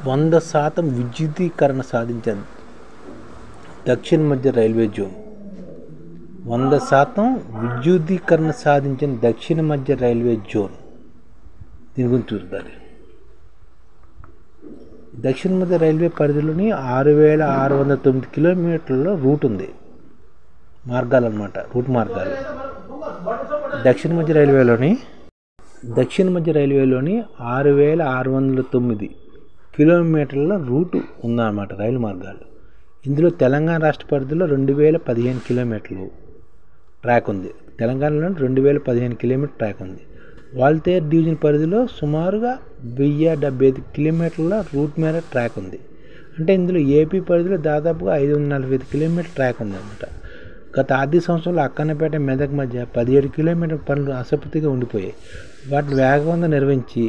100% విద్యుదీకరణ సాధించిన దక్షిణ మధ్య రైల్వే జోన్. 100% విద్యుదీకరణ సాధించిన దక్షిణ మధ్య రైల్వే జోన్. దీని గురించి చూడాలి. దక్షిణ మధ్య రైల్వే పరిధిలోని 6609 కిలోమీటర్ల రూట్ ఉంది. మార్గాలు అన్నమాట, రూట్ మార్గాలు. దక్షిణ మధ్య రైల్వేలోని 6609 కిలోమీటర్ల రూటు ఉందన్నమాట, రైలు మార్గాలు. ఇందులో తెలంగాణ రాష్ట్ర పరిధిలో 2015 కిలోమీటర్లు ట్రాక్ ఉంది. తెలంగాణలో 2015 కిలోమీటర్ ట్రాక్ ఉంది. వాల్తేరు డివిజన్ పరిధిలో సుమారుగా 1075 కిలోమీటర్ల రూట్ మేర ట్రాక్ ఉంది. అంటే ఇందులో ఏపీ పరిధిలో దాదాపుగా 545 కిలోమీటర్ ట్రాక్ ఉంది అన్నమాట. గత ఆర్థిక సంవత్సరంలో అక్కన్నపేట మెదక్ మధ్య 17 కిలోమీటర్ పనులు అసంపూర్తిగా ఉండిపోయాయి. వాటిని వేగవంతంగా నిర్వహించి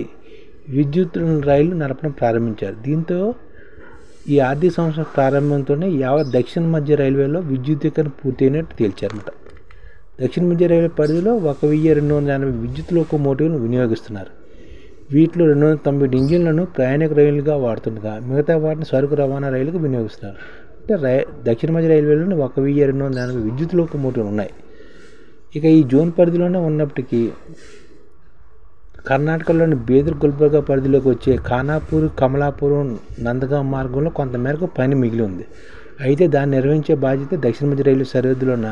విద్యుత్ రైళ్లు నడపడం ప్రారంభించారు. దీంతో ఈ ఆర్థిక సంవత్సరం ప్రారంభంతోనే యావత్ దక్షిణ మధ్య రైల్వేలో విద్యుదీకరణ పూర్తయినట్టు తేల్చారన్నమాట. దక్షిణ మధ్య రైల్వే పరిధిలో 1280 విద్యుత్ లోకోమోటివ్లను వినియోగిస్తున్నారు. వీటిలో 290 ఇంజిన్లను ప్రయాణిక రైలుగా వాడుతుండగా మిగతా వాటిని సరుకు రవాణా రైలుకు వినియోగిస్తున్నారు. అంటే దక్షిణ మధ్య రైల్వేలోని 1280 విద్యుత్ లోకోమోటివ్లు ఉన్నాయి. ఇక ఈ జోన్ పరిధిలోనే ఉన్నప్పటికీ కర్ణాటకలోని బీదర్ గుల్బర్గా పరిధిలోకి వచ్చే ఖానాపూర్, కమలాపురం, నందగాం మార్గంలో కొంతమేరకు పని మిగిలి ఉంది. అయితే దాన్ని నిర్వహించే బాధ్యత దక్షిణ మధ్య రైల్వే సరిహద్దులో ఉన్న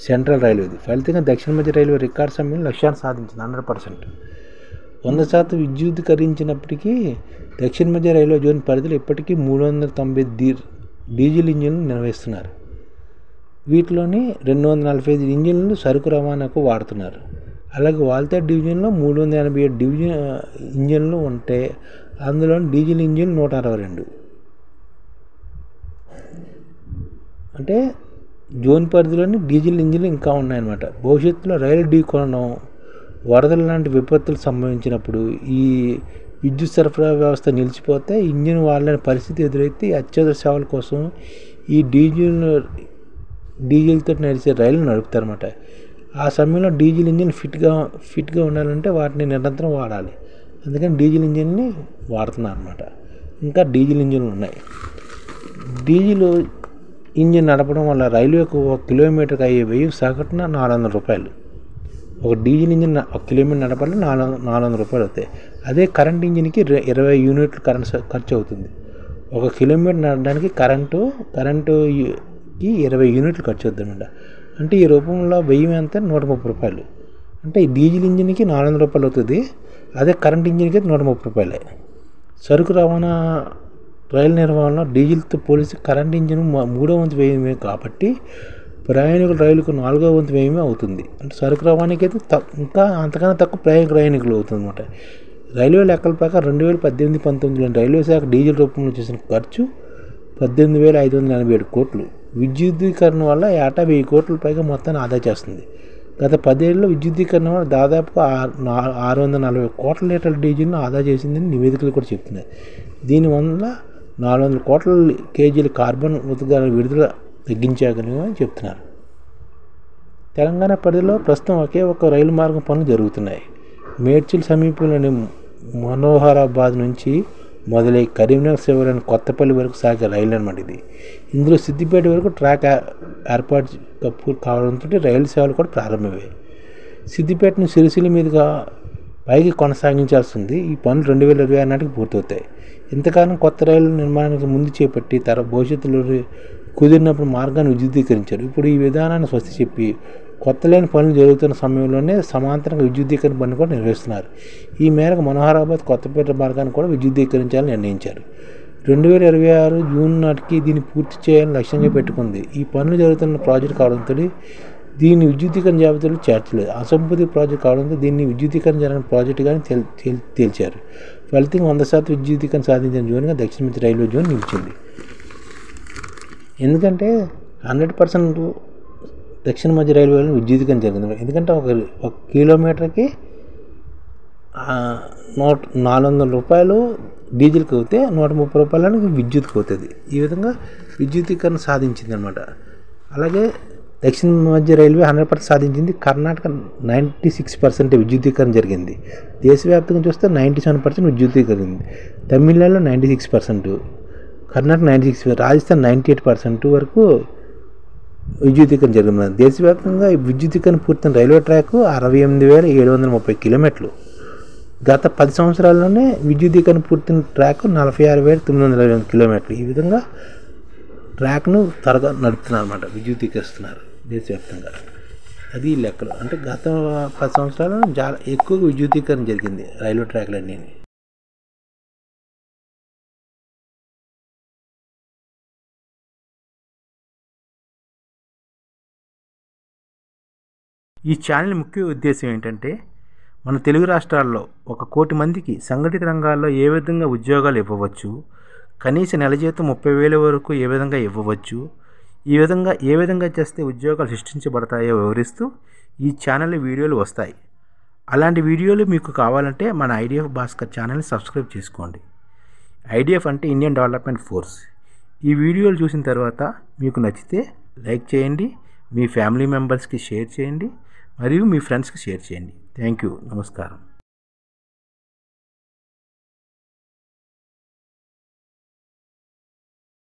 సెంట్రల్ రైల్వేది. ఫలితంగా దక్షిణ మధ్య రైల్వే రికార్డు సమయంలో లక్ష్యాన్ని సాధించింది 100%. 100% విద్యుదీకరించినప్పటికీ దక్షిణ మధ్య రైల్వే జోన్ పరిధిలో ఇప్పటికీ 390 డీజిల్ ఇంజిన్లు నిర్వహిస్తున్నారు. వీటిలోని 245 ఇంజిన్లు సరుకు రవాణాకు వాడుతున్నారు. అలాగే వాల్తేరు డివిజన్లో 387 ఇంజిన్లు ఉంటే అందులో డీజిల్ ఇంజిన్లు 162. అంటే జోన్ పరిధిలోని డీజిల్ ఇంజిన్లు ఇంకా ఉన్నాయన్నమాట. భవిష్యత్తులో రైలు ఢీకొనడం, వరదలు లాంటి విపత్తులు సంభవించినప్పుడు ఈ విద్యుత్ సరఫరా వ్యవస్థ నిలిచిపోతే ఇంజిన్ వాడలేని పరిస్థితి ఎదురైతే అత్యవసర సేవల కోసం ఈ డీజిల్తో నడిచే రైలు నడుపుతారన్నమాట. ఆ సమయంలో డీజిల్ ఇంజిన్ ఫిట్గా ఉండాలంటే వాటిని నిరంతరం వాడాలి. అందుకని డీజిల్ ఇంజిన్ని వాడుతున్నారు అన్నమాట. ఇంకా డీజిల్ ఇంజిన్లు ఉన్నాయి. డీజిల్ ఇంజిన్ నడపడం వల్ల రైల్వేకు 1 కిలోమీటర్కి అయ్యే వ్యయం సగటున 400 రూపాయలు. ఒక డీజిల్ ఇంజిన్ 1 కిలోమీటర్ నడపాలి 400 రూపాయలు అవుతాయి. అదే కరెంట్ ఇంజిన్కి 20 యూనిట్లు కరెంట్ ఖర్చు అవుతుంది. 1 కిలోమీటర్ నడపడానికి కరెంటుకి 20 యూనిట్లు ఖర్చు అవుతుంది అన్నమాట. అంటే ఈ రూపంలో వ్యయం ఎంత? 130 రూపాయలు. అంటే ఈ డీజిల్ ఇంజిన్కి 400 రూపాయలు అవుతుంది. అదే కరెంట్ ఇంజిన్కి 130 రూపాయలే. సరుకు రవాణా రైలు నిర్వహణలో డీజిల్తో పోలిసి కరెంట్ ఇంజిన్ 3వ వంతు వ్యయమే కాబట్టి ప్రయాణికుల రైలుకు 4వ వంతు వ్యయమే అవుతుంది. అంటే సరుకు రవాణాకి అయితే ఇంకా అంతకన్నా తక్కువ ప్రయాణికులు అవుతుంది అన్నమాట. రైల్వే లెక్కల ప్రకారం 2018-19లో రైల్వే శాఖ డీజిల్ రూపంలో చేసిన ఖర్చు 18,587 కోట్లు. విద్యుదీకరణ వల్ల ఏటా 1000 కోట్ల పైగా మొత్తాన్ని ఆదా చేస్తుంది. గత 10 ఏళ్ళలో విద్యుదీకరణ వల్ల దాదాపుగా 640 కోట్ల లీటర్ల డీజిల్ను ఆదా చేసిందని నివేదికలు కూడా చెప్తున్నాయి. దీనివల్ల 400 కోట్ల కేజీల కార్బన్ ఉద్గారాల విడుదల తగ్గించగలమని చెప్తున్నారు. తెలంగాణ పరిధిలో ప్రస్తుతం ఒకే ఒక రైలు మార్గం పనులు జరుగుతున్నాయి. మేడ్చల్ సమీపంలోని మనోహరాబాద్ నుంచి మొదలై కరీంనగర్ శివారులోని కొత్తపల్లి వరకు సాగే రైలు అన్నమాట ఇది. ఇందులో సిద్దిపేట వరకు ట్రాక్ ఏర్పాటు కావడంతో రైలు సేవలు కూడా ప్రారంభమయ్యాయి. సిద్దిపేటను సిరిసిల్ల మీదుగా పైకి కొనసాగించాల్సింది. ఈ పనులు 2026 నాటికి పూర్తవుతాయి. ఇంతకాలం కొత్త రైలు నిర్మాణానికి ముందు చేపట్టి భవిష్యత్తులో కుదిరినప్పుడు మార్గాన్ని విద్యుదీకరించారు. ఇప్పుడు ఈ విధానాన్ని స్వస్తి చెప్పి కొత్త లైన్ పనులు జరుగుతున్న సమయంలోనే సమాంతరంగా విద్యుదీకరణ పనులు కూడా నిర్వహిస్తున్నారు. ఈ మేరకు మనోహరాబాద్ కొత్తపేట మార్గాన్ని కూడా విద్యుదీకరించాలని నిర్ణయించారు. 2026 జూన్ నాటికి దీన్ని పూర్తి చేయాలని లక్ష్యంగా పెట్టుకుంది. ఈ పనులు జరుగుతున్న ప్రాజెక్టు కావడంతో దీన్ని విద్యుదీకరణ జాబితాలో చేర్చలేదు. అసంపూర్తి ప్రాజెక్టు కావడంతో దీన్ని విద్యుదీకరణ జరిగిన ప్రాజెక్టుగానే తేల్చారు. ఫలితంగా 100% విద్యుదీకరణ సాధించిన జోన్గా దక్షిణ మధ్య రైల్వే జోన్ నిలిచింది. ఎందుకంటే 100% దక్షిణ మధ్య రైల్వేలో విద్యుదీకరణ జరిగింది. ఎందుకంటే ఒక కిలోమీటర్కి 400 రూపాయలు డీజిల్కి అవుతే 130 రూపాయలకి విద్యుత్కి అవుతుంది. ఈ విధంగా విద్యుదీకరణ సాధించింది అనమాట. అలాగే దక్షిణ మధ్య రైల్వే 100% సాధించింది. కర్ణాటక 96% విద్యుదీకరణ జరిగింది. దేశవ్యాప్తంగా చూస్తే 97% విద్యుదీకరింది. తమిళనాడులో 96%, కర్ణాటక 96%, రాజస్థాన్ 98% వరకు విద్యుదీకరణ జరిగింది. దేశవ్యాప్తంగా విద్యుదీకరణ పూర్తయిన రైల్వే ట్రాక్ 68,730 కిలోమీటర్లు. గత 10 సంవత్సరాల్లోనే విద్యుదీకరణ పూర్తయిన ట్రాక్ 46,928 కిలోమీటర్లు. ఈ విధంగా ట్రాక్ను త్వరగా నడుపుతున్నారు అన్నమాట, విద్యుదీకరిస్తున్నారు దేశవ్యాప్తంగా. అది లెక్కలు. అంటే గత 10 సంవత్సరాల్లో చాలా ఎక్కువగా విద్యుదీకరణ జరిగింది రైల్వే ట్రాక్లన్నీ. ఈ ఛానల్ ముఖ్య ఉద్దేశం ఏంటంటే, మన తెలుగు రాష్ట్రాల్లో 1 కోటి మందికి సంఘటిత రంగాల్లో ఏ విధంగా ఉద్యోగాలు ఇవ్వవచ్చు, కనీస నెల జీతం 30,000 వరకు ఏ విధంగా ఇవ్వవచ్చు, ఏ విధంగా చేస్తే ఉద్యోగాలు సృష్టించబడతాయో వివరిస్తూ ఈ ఛానల్ వీడియోలు వస్తాయి. అలాంటి వీడియోలు మీకు కావాలంటే మన ఐడిఎఫ్ భాస్కర్ ఛానల్ని సబ్స్క్రైబ్ చేసుకోండి. ఐడిఎఫ్ అంటే ఇండియన్ డెవలప్మెంట్ ఫోర్స్. ఈ వీడియోలు చూసిన తర్వాత మీకు నచ్చితే లైక్ చేయండి, మీ ఫ్యామిలీ మెంబర్స్కి షేర్ చేయండి, మరియు మీ ఫ్రెండ్స్కి షేర్ చేయండి. Thank you. నమస్కారం.